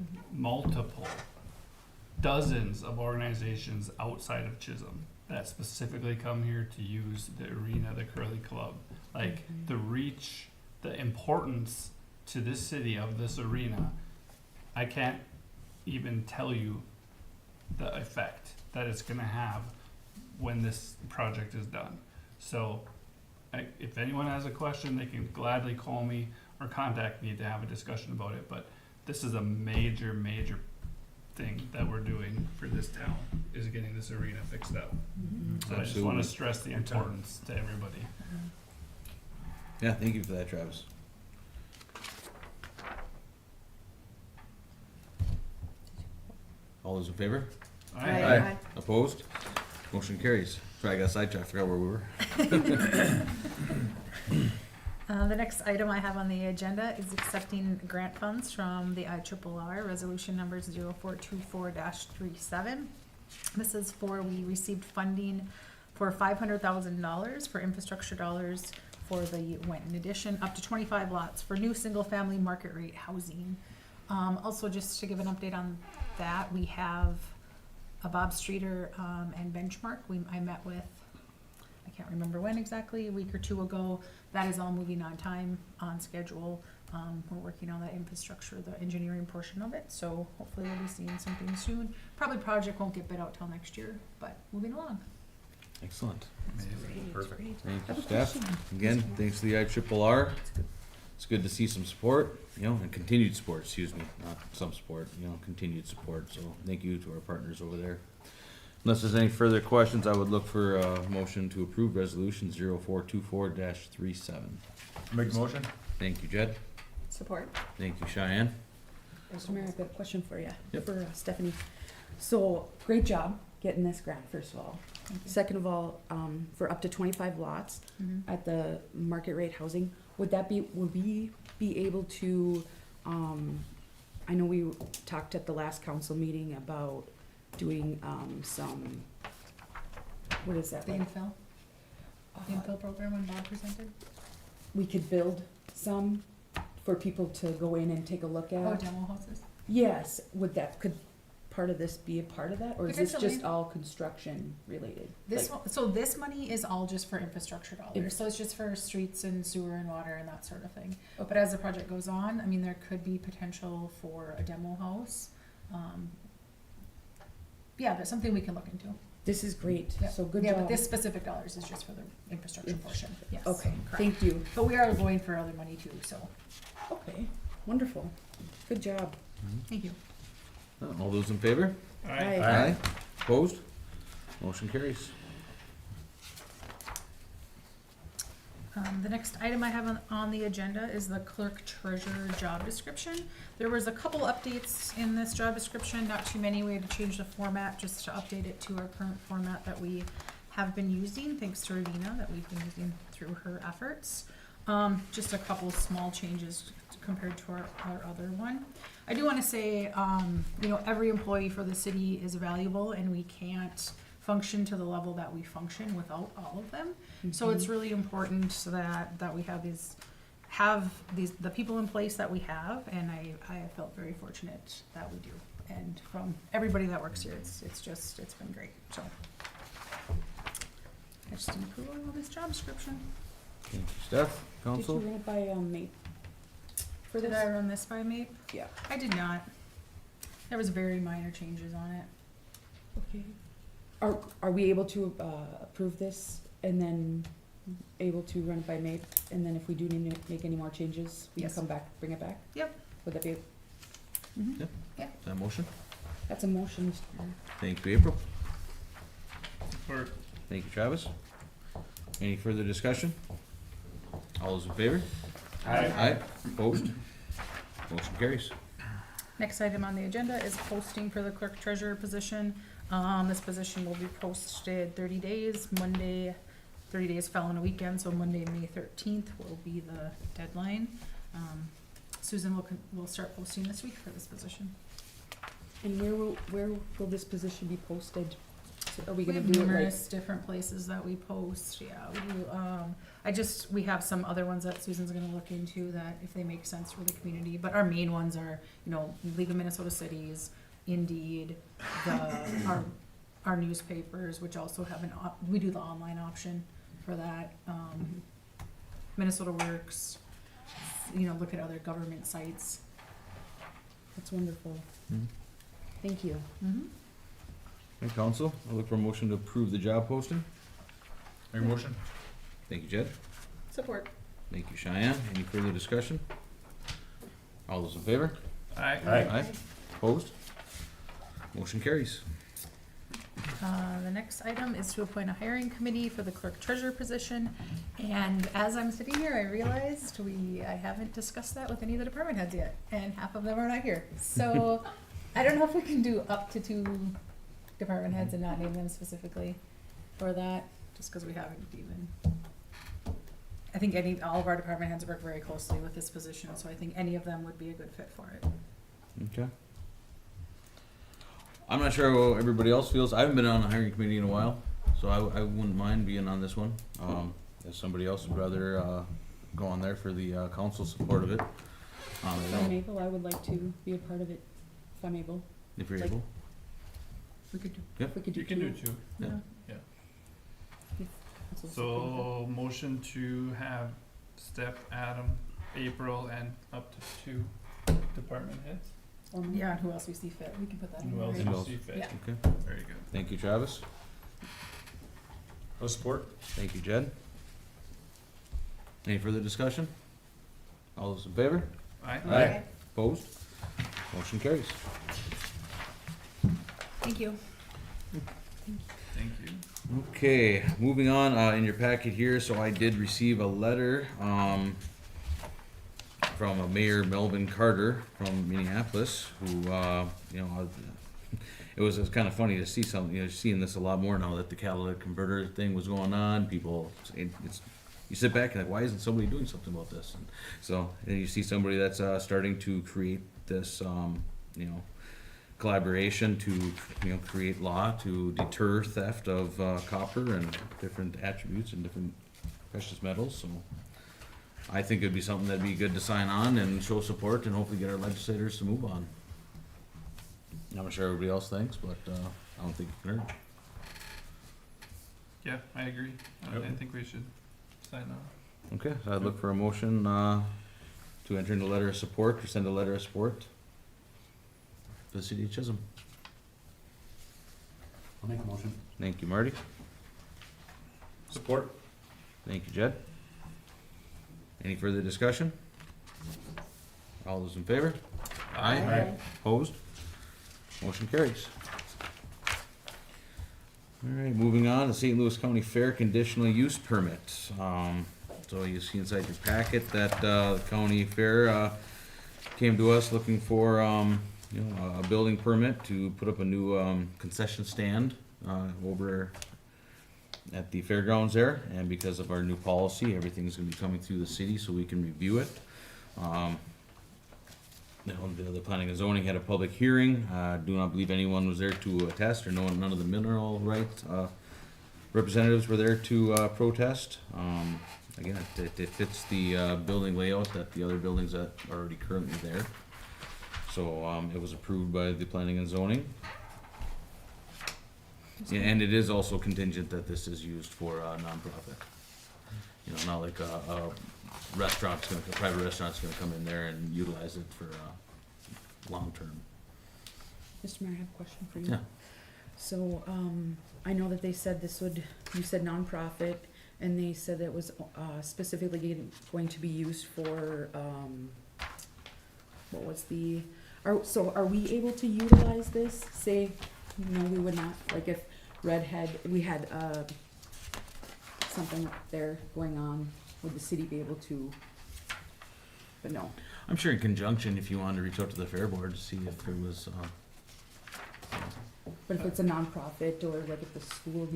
dozens of organizations outside of Chisholm that specifically come here to use the arena, the curling club. Like the reach, the importance to this city of this arena, I can't even tell you the effect that it's gonna have when this project is done. So, if anyone has a question, they can gladly call me or contact me to have a discussion about it, but this is a major, major thing that we're doing for this town, is getting this arena fixed up. So I just wanna Absolutely. stress the importance to everybody. Yeah, thank you for that, Travis. All those in favor? Aye. Opposed? Motion carries. Sorry, I got sidetracked, I forgot where we were. The next item I have on the agenda is accepting grant funds from the IRRR, resolution numbers 0424-37. This is we received funding for $500,000 for infrastructure dollars for the Wenton addition, up to 25 lots for new single-family market rate housing. Also, just to give an update on that, we have a Bob Streeter and Benchmark. I met with, I can't remember when exactly, a week or two ago. That is all moving on time, on schedule. We're working on that infrastructure, the engineering portion of it, so hopefully we'll be seeing something soon. Probably project won't get bid out till next year, but moving along. Excellent. Perfect. Thank Have you, a staff. question. Again, thanks to the IRRR. It's good to see some support, and continued support, excuse me, not some support, continued support. So thank you to our partners over there. Unless there's any further questions, I would look for a motion to approve resolution 0424-37. Make a motion? Thank you, Jed. Support. Thank you, Cheyenne. Mr. Mayor, I've got a question for you. Yep. For Stephanie. So, great job getting this grant, first of all. Thank you. Second of all, for up to 25 lots at the market rate housing, would we be able to, I know we talked at the last council meeting about doing, some, what is that? The like? infill, the infill program when Bob presented? We could build some for people to go in and take a look at? Oh, demo houses? Yes, could part of this be a part of that, or is this Potentially. just all construction related? This Like- one, so this money is all just for infrastructure dollars, Infra- so it's just for streets and sewer and water and that sort of thing. Okay. But as the project goes on, I mean, there could be potential for a demo house. Yeah, that's something we can look into. This is great, Yeah. so good Yeah, job. but this specific dollars is just for the infrastructure portion, yes. Okay, correct. thank you. But we are going for other money too, so, Okay, wonderful. Good job. thank you. All those in favor? Aye. Opposed? Motion carries. The next item I have on the agenda is the clerk treasurer job description. There was a couple updates in this job description, not too many. We had to change the format just to update it to our current format that we have been using, thanks to Ravina, that we've been using through her efforts. Just a couple small changes compared to our other one. I do wanna say, every employee for the city is valuable and we can't function to the level that we function without all of them. So it's really important so that we have the people in place that we have, and I felt very fortunate that we do. and from everybody that works here. It's been great, so. I just didn't approve of this job description. Thank you, Steph. Did you Council? run it by, MAPE? For Did this? I run this by MAPE? Yeah. I did not. There was very minor changes on it. Okay. Are we able to, approve this and then able to run it by MAPE? And then if we do need to make any more changes, we can Yes. come back, bring it back? Yep. Would that be, Mm-hmm. Is that a motion? that's a motion, Mr. Mayor. Thank you, April. Support. Thank you, Travis. Any further discussion? All those in favor? Aye. Opposed? Motion carries. Next item on the agenda is posting for the clerk treasurer position. This position will be posted 30 days, Monday, 30 days fell on a weekend, so Monday, May 13th will be the deadline. Susan will start posting this week for this position. And where will this position be posted? So are we We gonna have do it like? numerous different places that we post, yeah, we do, we have some other ones that Susan's gonna look into that if they make sense for the community, but our main ones are, League of Minnesota Cities, Indeed, our newspapers, which also have we do the online option for that, Minnesota Works, look at other government sites. That's wonderful. Hmm. Thank you. Mm-hmm. Okay, council, I look for a motion to approve the job posting. Make a motion? Thank you, Jed. Support. Thank you, Cheyenne. Any further discussion? All those in favor? Aye. Aye. Opposed? Motion carries. The next item is to appoint a hiring committee for the clerk treasurer position. And as I'm sitting here, I realized I haven't discussed that with any of the department heads yet, and half of them are not here. So I don't know if we can do up to 2 department heads and not name them specifically for that, just because we haven't even. I think all of our department heads work very closely with this position, so I think any of them would be a good fit for it. Okay. I'm not sure how everybody else feels. I haven't been on a hiring committee in a while, so I wouldn't mind being on this one. If somebody else would rather, go on there for the, council support of it. If I'm able, I would like to be a part of it, if I'm able. If you're like- able. We could do. Yep. If we could do You can do 2. two. Yeah. Yeah. Council support. So, motion to have Steph, Adam, April, and up to 2 department heads? Or more. Yeah, and who else we see fit, we can put that in Who there. else right? Who you else? see fit? Yeah. Okay. Very good. Thank you, Travis. I'll support. Thank you, Jed. Any further discussion? All those in favor? Aye. Aye. Opposed? Motion carries. Thank you. Thank you. Okay, moving on, in your packet here, so I did receive a letter, from a Mayor Melvin Carter from Minneapolis, who, it was kind of funny to see something, seeing this a lot more now that the catalytic converter thing was going on, people, you sit back and like, why isn't somebody doing something about this? And so, and you see somebody that's, starting to create this, collaboration to, create law to deter theft of, copper and different attributes and different precious metals, so I think it'd be something that'd be good to sign on and show support and hopefully get our legislators to move on. I'm not sure everybody else thinks, but, I don't think it can hurt. Yeah, I agree. Yep. I think we should sign on. Okay, so I'd look for a motion, to enter into a letter of support or send a letter of support to the city of Chisholm. I'll make a motion. Thank you, Marty. Support. Thank you, Jed. Any further discussion? All those in favor? Aye. Opposed? Motion carries. Alright, moving on to St. Louis County Fair conditional use permit. So you see inside your packet that, the county fair, came to us looking for, a building permit to put up a new, concession stand, over at the fairgrounds there, and because of our new policy, everything's gonna be coming through the city so we can review it. The planning and zoning had a public hearing, do not believe anyone was there to attest, or none of the mineral rights, representatives were there to, protest. Again, it fits the, building layout that the other buildings that are already currently there. So, it was approved by the planning and zoning. Yeah, and it is also contingent that this is used for a nonprofit. You know, not like a private restaurant's gonna come in there and utilize it for, long term. Mr. Mayor, I have a question for you. Yeah. So, I know that they said you said nonprofit, and they said it was, specifically going to be used for, what was are we able to utilize this? Say, no, we would not, like if we had, something up there going on, would the city be able to? But no. I'm sure in conjunction, if you wanted to reach out to the fair board to see if there was, But if it's a nonprofit, or like if the school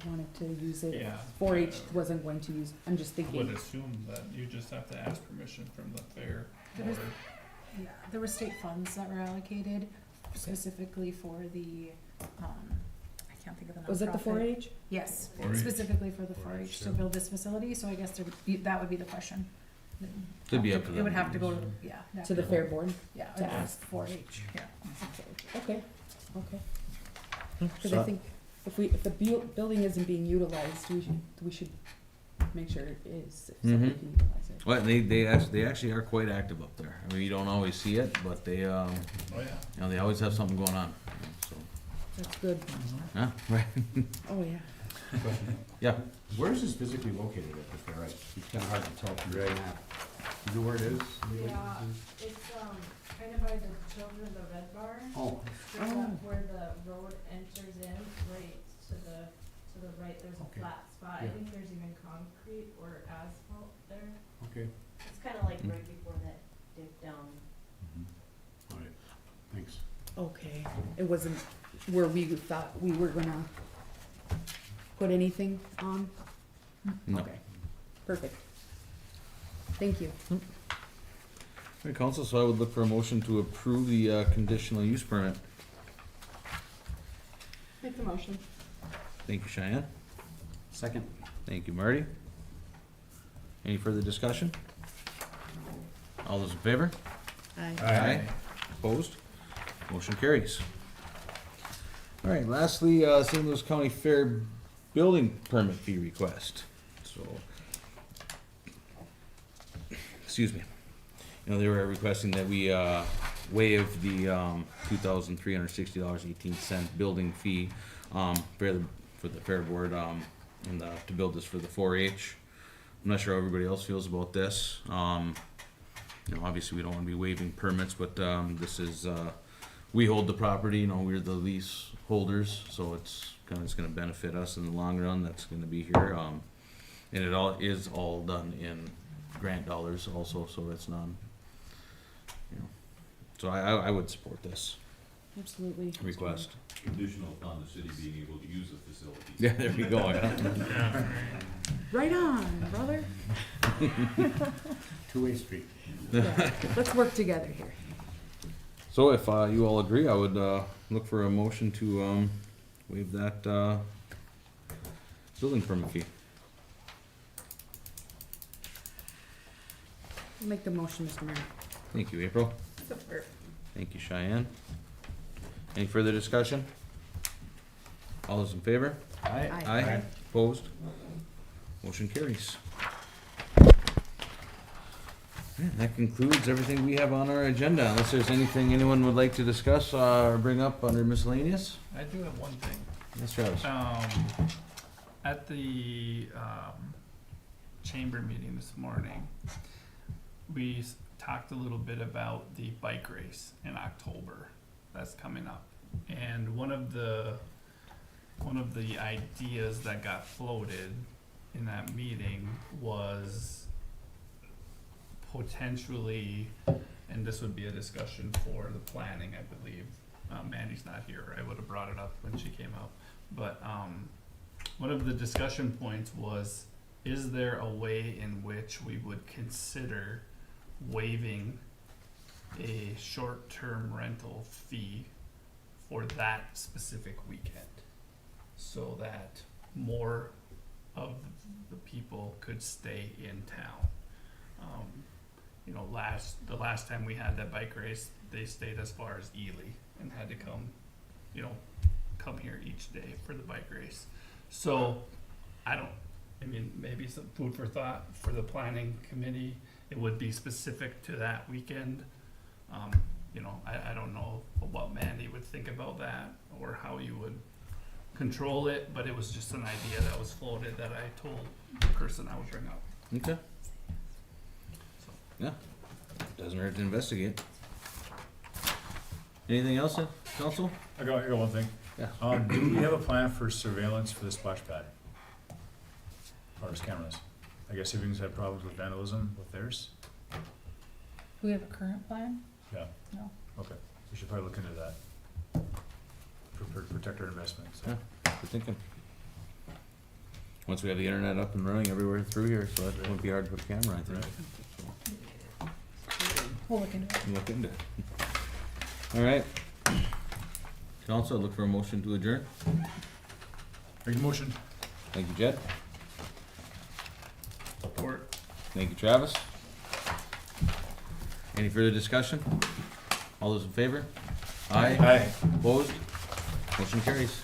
wanted to use it, Yeah. 4-H wasn't going to use, I'm just Would thinking, assume that you just have to ask permission from the fair There was- board. Yeah, there were state funds that were allocated specifically for the, I can't think of the nonprofit. was it the 4-H? Yes, 4-H. specifically for the 4-H, 4-H to yeah. build this facility, so I guess that would be the question. It'd be up to It would them. have to go to, yeah. it'd have To the go- fair board? Yeah, to to ask. ask 4-H, yeah. Okay, okay. Cause So- I think if the building isn't being utilized, we should make sure it is, if somebody Mhm. can utilize it. well, they actually are quite active up there. I mean, you don't always see it, but they, Oh, yeah. you know, they always have something going on, so, That's good. yeah, right, Oh, yeah. Question. yeah. Where is this physically located at the fair? It's kinda hard to tell from the map. You know where it is? Yeah, it's, kind of by the children of the Red Barn. Oh, Straight Oh. up where the road enters in, right to the right, there's a Okay. flat spot. I Yeah. think there's even concrete or asphalt there. okay. It's kind of like right before that dip down. All right, thanks. Okay, it wasn't where we thought we were gonna put anything on? No. Okay, perfect. Thank you. Hey, council, so I would look for a motion to approve the, conditional use permit. Make the motion. Thank you, Cheyenne. Second. Thank you, Marty. Any further discussion? All those in favor? Aye. Opposed? Motion carries. All right, lastly, St. Louis County Fair building permit fee request. So, excuse me. You know, they were requesting that we, waive the, $2,360.18 building fee, for the fair board, and, to build this for the 4-H. I'm not sure how everybody else feels about this. You know, obviously, we don't wanna be waiving permits, but, this is, we hold the property, you know, we're the lease holders, so it's gonna benefit us in the long run, that's gonna be here, and it all is all done in grant dollars also, so it's not, you know, so I would support this Absolutely. request. Conditional upon the city being able to use the facility. Yeah, there we go, yeah. Right on, brother. Two-way street. Yeah, let's work together here. So if, you all agree, I would, look for a motion to, waive that, building permit fee. Make the motion, Mr. Mayor. Thank you, April. Support. Thank you, Cheyenne. Any further discussion? All those in favor? Aye. Aye. Opposed? Motion carries. Yeah, that concludes everything we have on our agenda, unless there's anything anyone would like to discuss, or bring up under miscellaneous? I do have one thing. Yes, Travis. At the, chamber meeting this morning, we talked a little bit about the bike race in October that's coming up. And one of the ideas that got floated in that meeting was potentially, and this would be a discussion for the planning, I believe. Mandy's not here, I would have brought it up when she came out. But, one of the discussion points was, is there a way in which we would consider waiving a short-term rental fee for that specific weekend? So that more of the people could stay in town. the last time we had that bike race, they stayed as far as Ely and had to come here each day for the bike race. So maybe some food for thought for the planning committee. It would be specific to that weekend. I don't know what Mandy would think about that or how you would control it, but it was just an idea that was floated that I told the person I would bring up. Okay. Yeah, doesn't hurt to investigate. Anything else, council? I got one thing. Yeah. Do we have a plan for surveillance for the splash pad? As far as cameras? I guess Hibbing's had problems with vandalism with theirs? Do we have a current plan? Yeah. No. Okay, we should probably look into that. Protect our investments. Yeah, good thinking. Once we have the internet up and running everywhere through here, so that won't be hard to put a camera, I think. We'll look into it. Look into it. All right. Council, look for a motion to adjourn. Make a motion. Thank you, Jed. Support. Thank you, Travis. Any further discussion? All those in favor? Aye. Aye. Opposed? Motion carries.